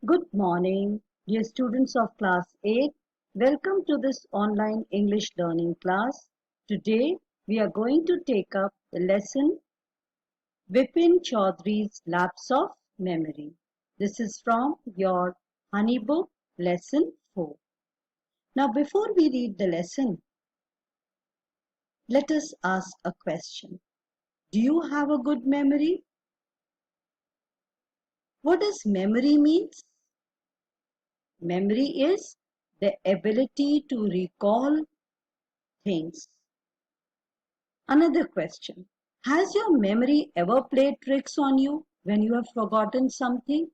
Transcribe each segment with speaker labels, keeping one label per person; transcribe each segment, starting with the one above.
Speaker 1: Good morning, dear students of class 8. Welcome to this online English learning class. Today we are going to take up the lesson Vipin Chaudhary's Lapse of Memory. This is from your Honey Book lesson 4. Now before we read the lesson, let us ask a question. Do you have a good memory? What does memory mean? Memory is the ability to recall things. Another question. Has your memory ever played tricks on you when you have forgotten something?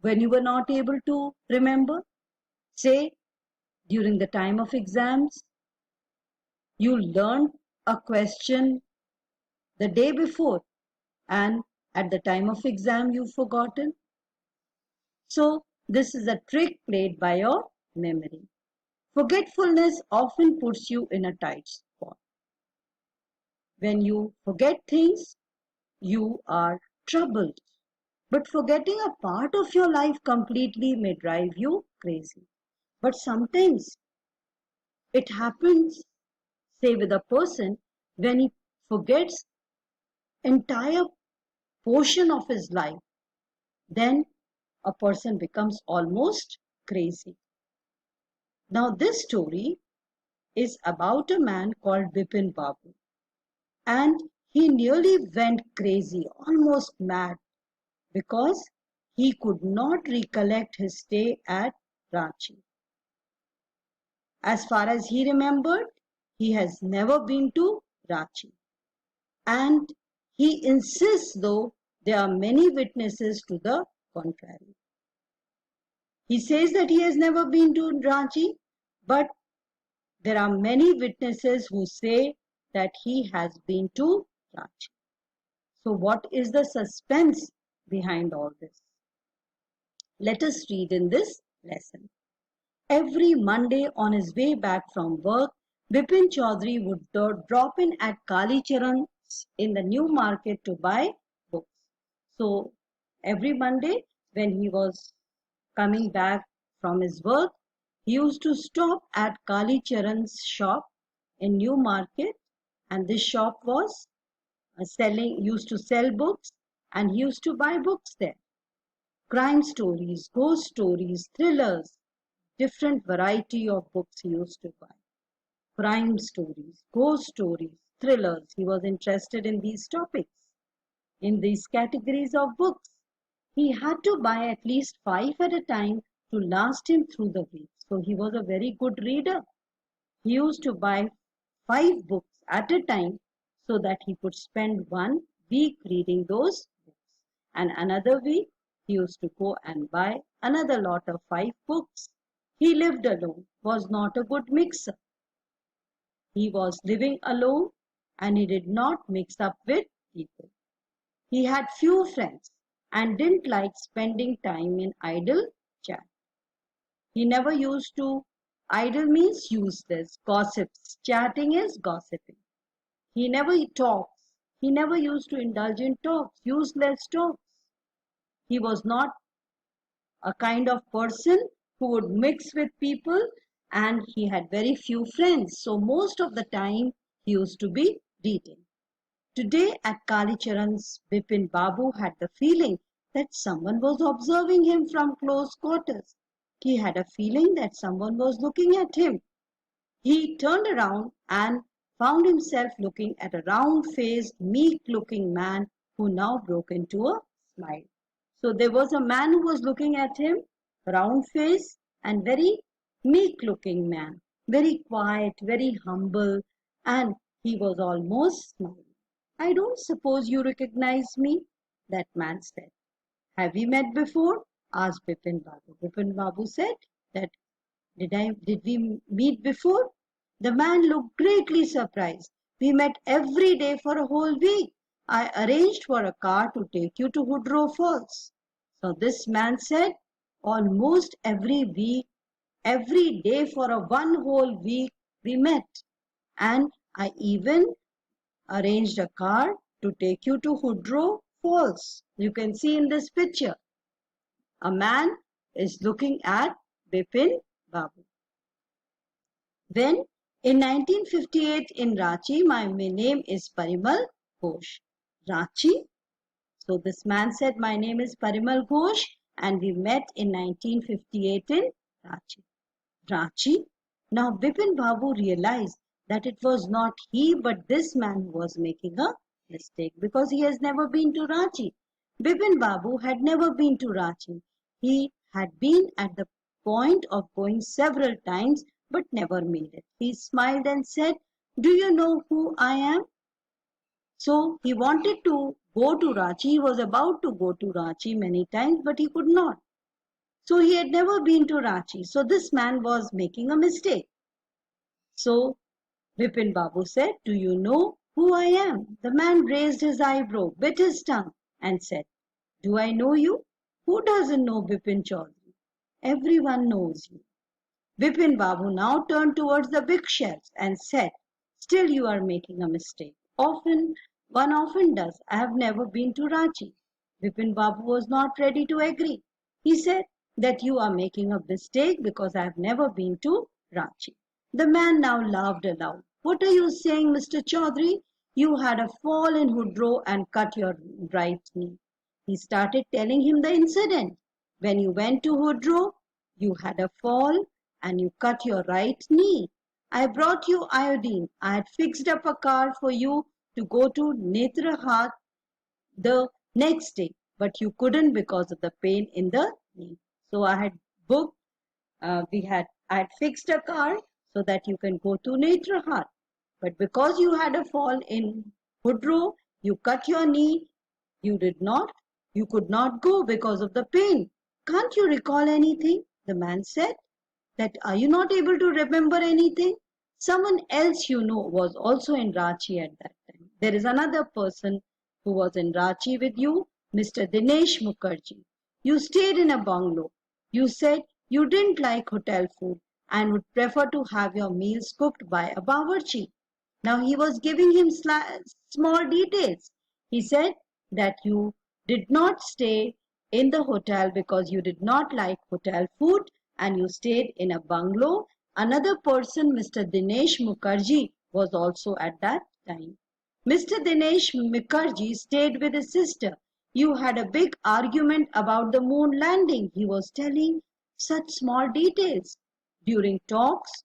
Speaker 1: When you were not able to remember? Say, during the time of exams, you learned a question the day before and at the time of exam you've forgotten. So, this is a trick played by your memory. Forgetfulness often puts you in a tight spot. When you forget things, you are troubled. But forgetting a part of your life completely may drive you crazy. But sometimes it happens, say with a person, when he forgets entire portion of his life, then a person becomes almost crazy. Now this story is about a man called Bipin Babu, and he nearly went crazy, almost mad, because he could not recollect his stay at Ranchi. As far as he remembered, he has never been to Ranchi. And he insists, though there are many witnesses to the contrary. He says that he has never been to Ranchi, but there are many witnesses who say that he has been to Ranchi. So what is the suspense behind all this? Let us read in this lesson. Every Monday on his way back from work, Bipin Chaudhary would drop in at Kali Charan's in the new market to buy books. So every Monday when he was coming back from his work, he used to stop at Kali Charan's shop in New Market, and this shop was used to sell books, and he used to buy books there. Crime stories, ghost stories, thrillers, different variety of books he used to buy. Crime stories, ghost stories, thrillers. He was interested in these topics, in these categories of books. He had to buy at least 5 at a time to last him through the week. So he was a very good reader. He used to buy 5 books at a time so that he could spend 1 week reading those books. And another week, he used to go and buy another lot of 5 books. He lived alone, was not a good mixer. He was living alone and he did not mix up with people. He had few friends and didn't like spending time in idle chat. He never used to, idle means useless, gossips. Chatting is gossiping. He never talks. He never used to indulge in talks, useless talks. He was not a kind of person who would mix with people, and he had very few friends. So most of the time he used to be reading. Today at Kali Charan's, Bipin Babu had the feeling that someone was observing him from close quarters. He had a feeling that someone was looking at him. He turned around and found himself looking at a round-faced, meek-looking man who now broke into a smile. So there was a man who was looking at him, round-faced and very meek-looking man, very quiet, very humble, and he was almost smiling. I don't suppose you recognize me, that man said. Have we met before? Asked Bipin Babu. Bipin Babu said that did we meet before? The man looked greatly surprised. We met every day for a whole week. I arranged for a car to take you to Woodrow Falls. So this man said, almost every week, every day for a one whole week we met. And I even arranged a car to take you to Woodrow Falls. You can see in this picture. a man is looking at Bipin Babu. When in 1958 in Ranchi, my name is Parimal Ghosh. Ranchi. So this man said, my name is Parimal Ghosh and we met in 1958 in Ranchi. Ranchi. Now Bipin Babu realized that it was not he but this man who was making a mistake because he has never been to Ranchi. Bipin Babu had never been to Ranchi. He had been at the point of going several times but never made it. He smiled and said, do you know who I am? So he wanted to go to Ranchi. He was about to go to Ranchi many times but he could not. So he had never been to Ranchi. So this man was making a mistake. So Bipin Babu said, do you know who I am? The man raised his eyebrow, bit his tongue and said, do I know you? Who doesn't know Bipin Chaudhary? Everyone knows you. Bipin Babu now turned towards the big shelves and said, still you are making a mistake. One often does. I have never been to Ranchi. Bipin Babu was not ready to agree. He said that you are making a mistake because I have never been to Ranchi. The man now laughed aloud. What are you saying, Mr. Chaudhary? You had a fall in Hudro and cut your right knee. He started telling him the incident. When you went to Hudro, you had a fall and you cut your right knee. I brought you iodine. I had fixed up a car for you to go to Netrahat the next day, but you couldn't because of the pain in the knee. So I had booked, I had fixed a car so that you can go to Netrahat. But because you had a fall in Hudro, you cut your knee, you could not go because of the pain. Can't you recall anything? The man said. That are you not able to remember anything? Someone else you know was also in Ranchi at that time. There is another person who was in Ranchi with you, Mr. Dinesh Mukherjee. You stayed in a bungalow. You said you didn't like hotel food and would prefer to have your meals cooked by a bawarchi. Now he was giving him small details. He said that you did not stay in the hotel because you did not like hotel food and you stayed in a bungalow. Another person, Mr. Dinesh Mukherjee, was also at that time. Mr. Dinesh Mukherjee stayed with his sister. You had a big argument about the moon landing. He was telling such small details. During talks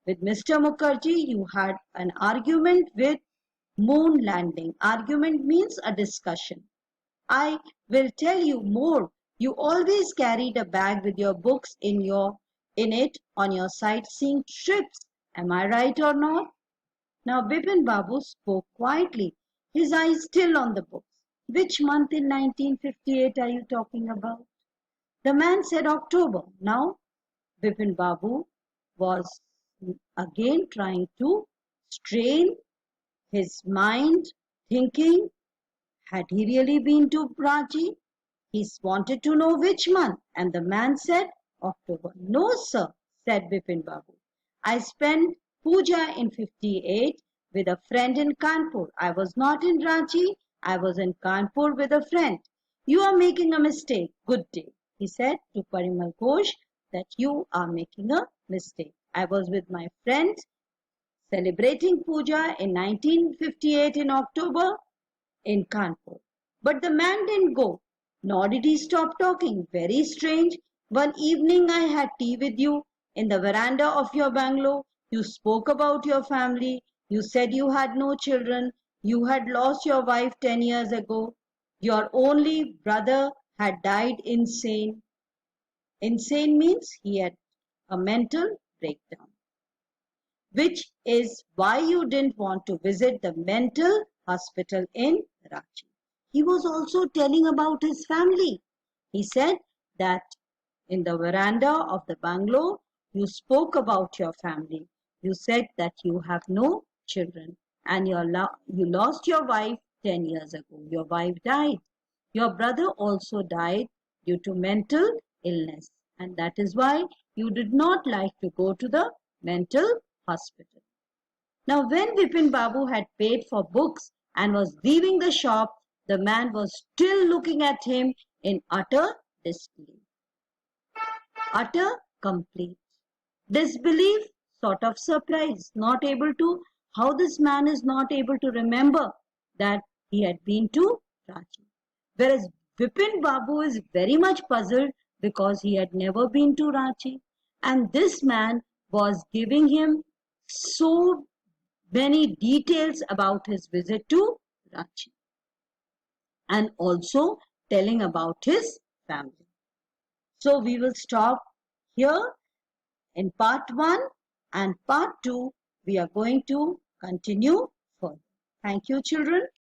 Speaker 1: with Mr. Mukherjee, you had an argument with moon landing. Argument means a discussion. I will tell you more. You always carried a bag with your books in it on your sightseeing trips. Am I right or not? Now Bipin Babu spoke quietly, his eyes still on the books. Which month in 1958 are you talking about? The man said October. Now Bipin Babu was again trying to strain his mind, thinking, had he really been to Ranchi? He wanted to know which month, and the man said October. No, sir, said Bipin Babu. I spent puja in 58 with a friend in Kanpur. I was not in Ranchi. I was in Kanpur with a friend. You are making a mistake. Good day. He said to Parimal Ghosh that you are making a mistake. I was with my friends celebrating puja in 1958 in October in Kanpur. But the man didn't go. Nor did he stop talking. Very strange. One evening I had tea with you in the veranda of your bungalow. You spoke about your family. You said you had no children. You had lost your wife 10 years ago. Your only brother had died insane. Insane means he had a mental breakdown. Which is why you didn't want to visit the mental hospital in Ranchi. He was also telling about his family. He said that in the veranda of the bungalow, you spoke about your family. You said that you have no children and you lost your wife 10 years ago. Your wife died. Your brother also died due to mental illness. And that is why you did not like to go to the mental hospital. Now when Bipin Babu had paid for books and was leaving the shop, the man was still looking at him in utter disbelief. utter, complete. Disbelief, sort of surprise, not able to, how this man is not able to remember that he had been to Ranchi. Whereas Vipin Babu is very much puzzled because he had never been to Ranchi. And this man was giving him so many details about his visit to Ranchi and also telling about his family. So we will stop here in part 1, and part 2 we are going to continue further. Thank you, children.